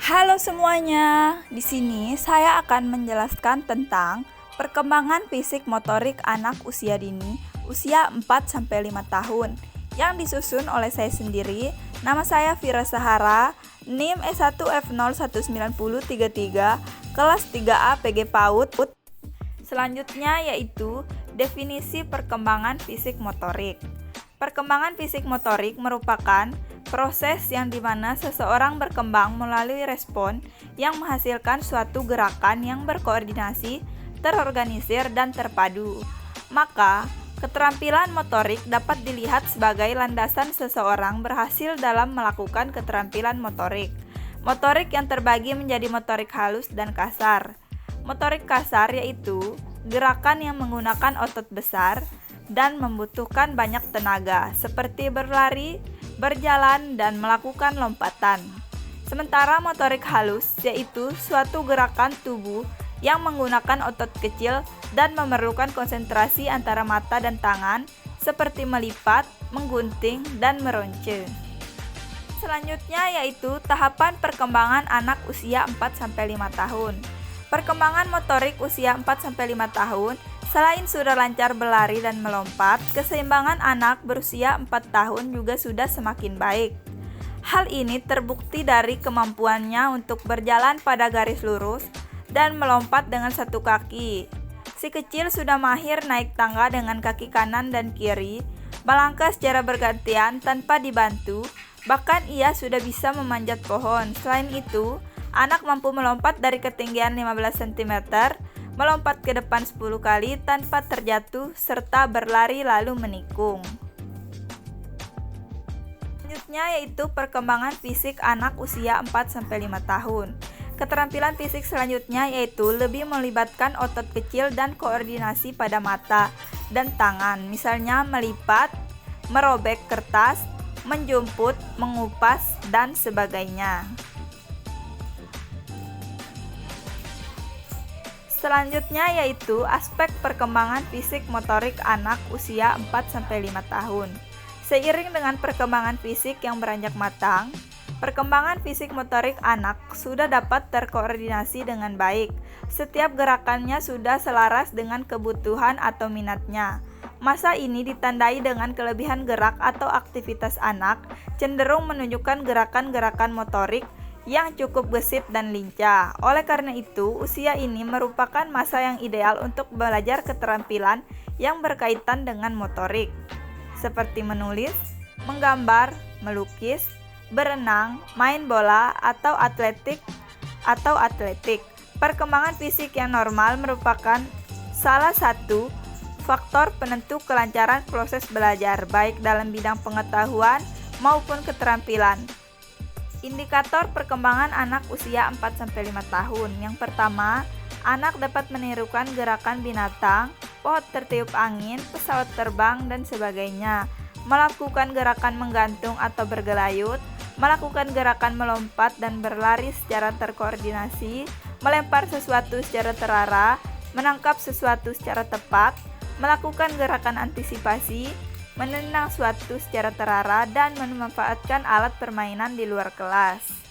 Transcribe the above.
Halo semuanya, di sini saya akan menjelaskan tentang perkembangan fisik motorik anak usia dini, usia 4-5 tahun, yang disusun oleh saya sendiri. Nama saya Vira Sahara, NIM S1F019033, kelas 3A PG PAUD. Selanjutnya yaitu definisi perkembangan fisik motorik. Perkembangan fisik motorik merupakan proses yang dimana seseorang berkembang melalui respon yang menghasilkan suatu gerakan yang berkoordinasi, terorganisir, dan terpadu. Maka, keterampilan motorik dapat dilihat sebagai landasan seseorang berhasil dalam melakukan keterampilan motorik. Motorik yang terbagi menjadi motorik halus dan kasar. Motorik kasar yaitu gerakan yang menggunakan otot besar dan membutuhkan banyak tenaga, seperti berlari, berjalan, dan melakukan lompatan. Sementara motorik halus yaitu suatu gerakan tubuh yang menggunakan otot kecil dan memerlukan konsentrasi antara mata dan tangan, seperti melipat, menggunting, dan meronce. Selanjutnya yaitu tahapan perkembangan anak usia 4-5 tahun. Perkembangan motorik usia 4-5 tahun, selain sudah lancar berlari dan melompat, keseimbangan anak berusia 4 tahun juga sudah semakin baik. Hal ini terbukti dari kemampuannya untuk berjalan pada garis lurus dan melompat dengan satu kaki. Si kecil sudah mahir naik tangga dengan kaki kanan dan kiri, melangkah secara bergantian tanpa dibantu, bahkan ia sudah bisa memanjat pohon. Selain itu, anak mampu melompat dari ketinggian 15 cm, melompat ke depan 10 kali tanpa terjatuh, serta berlari lalu menikung. Selanjutnya yaitu perkembangan fisik anak usia 4-5 tahun. Keterampilan fisik selanjutnya yaitu lebih melibatkan otot kecil dan koordinasi pada mata dan tangan, misalnya melipat, merobek kertas, menjumput, mengupas, dan sebagainya. Selanjutnya yaitu aspek perkembangan fisik motorik anak usia 4-5 tahun. Seiring dengan perkembangan fisik yang beranjak matang, perkembangan fisik motorik anak sudah dapat terkoordinasi dengan baik. Setiap gerakannya sudah selaras dengan kebutuhan atau minatnya. Masa ini ditandai dengan kelebihan gerak atau aktivitas anak cenderung menunjukkan gerakan-gerakan motorik yang cukup gesit dan lincah. Oleh karena itu, usia ini merupakan masa yang ideal untuk belajar keterampilan yang berkaitan dengan motorik, seperti menulis, menggambar, melukis, berenang, main bola, atau atletik. Perkembangan fisik yang normal merupakan salah satu faktor penentu kelancaran proses belajar, baik dalam bidang pengetahuan maupun keterampilan. Indikator perkembangan anak usia 4-5 tahun. Yang pertama, anak dapat menirukan gerakan binatang, pohon tertiup angin, pesawat terbang, dan sebagainya. Melakukan gerakan menggantung atau bergelayut, melakukan gerakan melompat dan berlari secara terkoordinasi, melempar sesuatu secara terarah, menangkap sesuatu secara tepat, melakukan gerakan antisipasi, menendang suatu secara terarah, dan memanfaatkan alat permainan di luar kelas.